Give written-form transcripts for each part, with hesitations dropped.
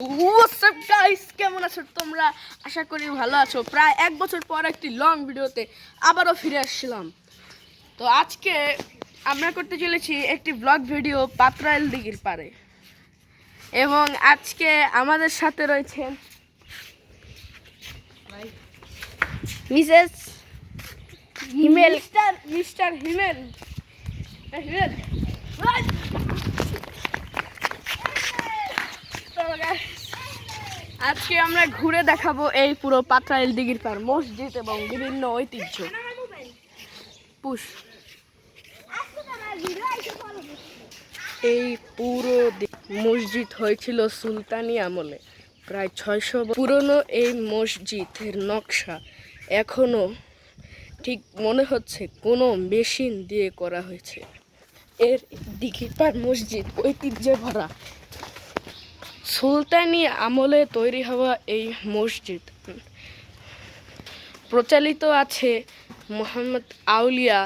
What's up guys, কেমন আছো তোমরা? আশা করি ভালো আছো। প্রায় এক বছর পর একটি লং ভিডিওতে আবারও ফিরে আসলাম। তো আজকে আমরা করতে চলেছি একটি ব্লগ ভিডিও পাত্রাইল দিঘির পাড়ে, এবং আজকে আমাদের সাথে রয়েছেন মিসেস হিমেল, মিস্টার হিমেল। আজকে আমরা ঘুরে দেখাবো এই পুরো পাত্রাইল দিঘির পাড়, মসজিদ এবং বিভিন্ন ঐতিহ্য। এই পুরো মসজিদ হয়েছিল সুলতানি আমলে। প্রায় 600 পুরনো এই মসজিদের নকশা এখনো ঠিক মনে হচ্ছে কোনো মেশিন দিয়ে করা হয়েছে। এর দিঘির পাড় মসজিদ ঐতিহ্যে ভরা। সুলতানি আমলে তৈরি হওয়া এই মসজিদ প্রচলিত আছে মোহাম্মদ আউলিয়া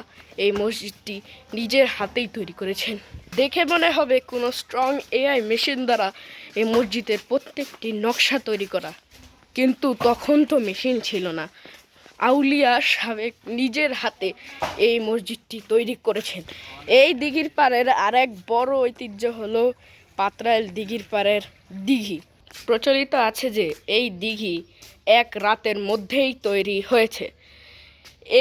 এই মসজিদটি নিজের হাতেই তৈরি করেছেন। দেখে মনে হবে কোনো স্ট্রং এআই মেশিন দ্বারা এই মসজিদের প্রত্যেকটি নকশা তৈরি করা, কিন্তু তখন তো মেশিন ছিল না। আউলিয়া সাবেক নিজের হাতে এই মসজিদটি তৈরি করেছেন। এই দিঘির পাড়ের আরেক বড় ঐতিহ্য হলো পাত্রাইল দিঘির পাড়ের দিঘি। প্রচলিত আছে যে এই দিঘি এক রাতের মধ্যেই তৈরি হয়েছে।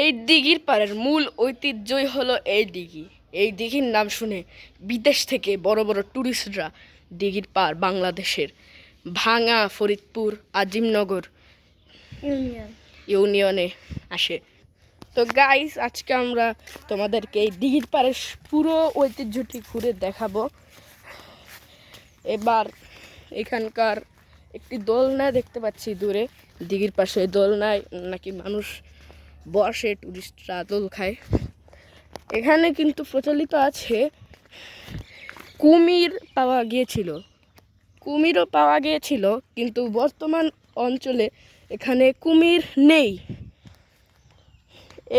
এই দিঘির পাড়ের মূল ঐতিহ্যই হলো এই দিঘি। এই দিঘির নাম শুনে বিদেশ থেকে বড় বড় ট্যুরিস্টরা দিঘির পাড় বাংলাদেশের ভাঙা ফরিদপুর আজিমনগর ইউনিয়নে আসে। তো গাইস, আজকে আমরা তোমাদেরকে এই দিঘির পাড়ের পুরো ঐতিহ্যটি ঘুরে দেখাবো। এবার এখানকার একটি দোলনা দেখতে পাচ্ছি দূরে, দিঘির পাশে দোলনায় নাকি মানুষ বসে, টুরিস্টরা দোল খায়। এখানে কিন্তু প্রচলিত আছে কুমিরও পাওয়া গিয়েছিল, কিন্তু বর্তমান অঞ্চলে এখানে কুমির নেই।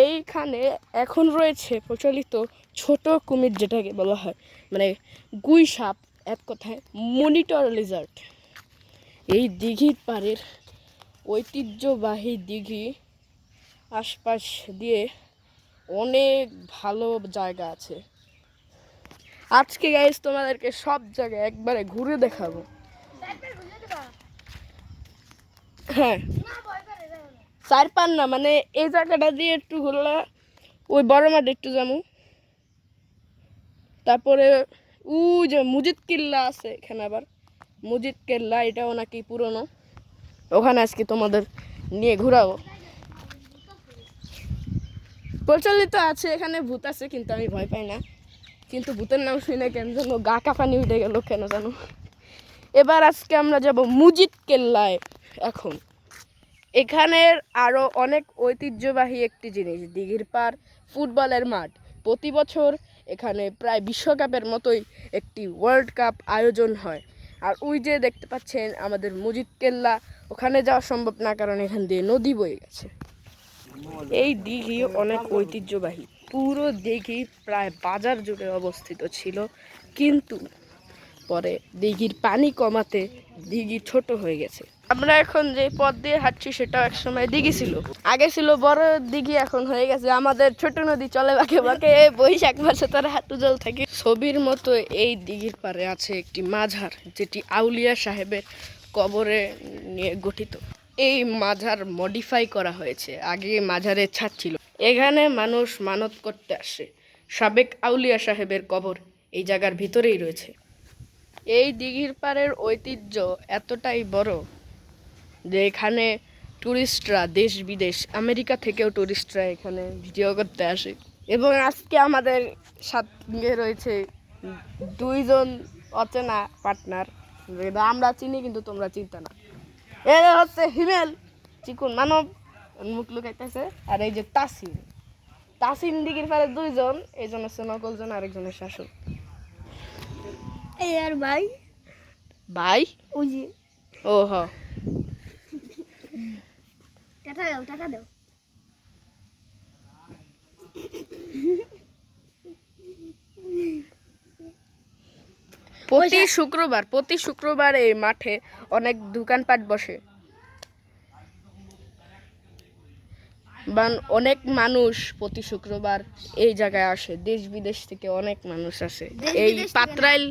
এইখানে এখন রয়েছে প্রচলিত ছোট কুমির, যেটাকে বলা হয় মানে গুই সাপ, এক কথায় মনিটর লিজার্ড। এই দিঘির পাড়ের ঐতিহ্যবাহী দিঘি আশপাশ দিয়ে অনেক ভালো জায়গা আছে। আজকে গাইস তোমাদেরকে সব জায়গায় একবারে ঘুরে দেখাবো। হ্যাঁ, চার পান না, মানে এই জায়গাটা দিয়ে একটু ঘুরলে ওই বড় মাঠে একটু যাবো, তারপরে যে মুজিদ কিল্লা আছে এখানে, আবার মুজিদ কেল্লা, এটাও নাকি পুরনো। ওখানে আজকে তোমাদের নিয়ে ঘুরাবো। প্রচলিত আছে এখানে ভূত আছে, কিন্তু আমি ভয় পাই না। কিন্তু ভূতের নাম শুনে কেন যেন গা কাঁপানি উঠে গেল, কেন জানো। এবার আজকে আমরা যাব মুজিদ কেল্লায়। এখন এখানের আরও অনেক ঐতিহ্যবাহী একটি জিনিস, দিঘির পাড় ফুটবলের মাঠ। প্রতি বছর এখানে প্রায় বিশ্বকাপের মতোই একটি ওয়ার্ল্ড কাপ আয়োজন হয়। আর ওই যে দেখতে পাচ্ছেন আমাদের মুজিদ কেল্লা, ওখানে যাওয়া সম্ভব না, কারণ এখান দিয়ে নদী বয়ে গেছে। এই দিঘি অনেক ঐতিহ্যবাহী। পুরো দিঘি প্রায় বাজার জুড়ে অবস্থিত ছিল, কিন্তু পরে দিঘির পানি কমাতে দিঘি ছোট হয়ে গেছে। আমরা এখন যে পথ দিয়ে হাঁটছি সেটা এক সময় দিঘি ছিল, আগে ছিল বড় দিঘি, এখন হয়ে গেছে আমাদের ছোট নদী, চলে বাঁকে বাঁকে। বৈশাখ মাসে তার হাঁটু জল থাকে। ছবির মতো এই দিঘির পাড়ে আছে একটি মাজার, যেটি আউলিয়া সাহেবের কবরে নিয়ে গঠিত। এই মাজার মডিফাই করা হয়েছে, আগে মাজারের ছাদ ছিল। এখানে মানুষ মানত করতে আসে। সাবেক আউলিয়া সাহেবের কবর এই জায়গার ভিতরেই রয়েছে। এই দিঘির পাড়ের ঐতিহ্য এতটাই বড় যে এখানে টুরিস্টরা দেশ বিদেশ, আমেরিকা থেকেও টুরিস্টরা এখানে ভিডিও করতে আসে। এবং আজকে আমাদের সাথে রয়েছে দুইজন অচেনা পার্টনার, আমরা চিনি কিন্তু তোমরা চিন্তা না। এরা হচ্ছে হিমেল, চিকুন মানব, মুখ লুকাইতেছে। আর এই যে তাসিন দিঘির পাড়ে দুইজন, এইজন হচ্ছে নকলজন, আরেকজনের শাশুড়। এই আর ভাই ওই যে ও হ টাকা দাও। প্রতি শুক্রবার এই মাঠে অনেক দোকানপাট বসে, অনেক মানুষ প্রতি শুক্রবার এই জায়গায় আসে, দেশ বিদেশ থেকে অনেক মানুষ আসে এই পাত্রাইল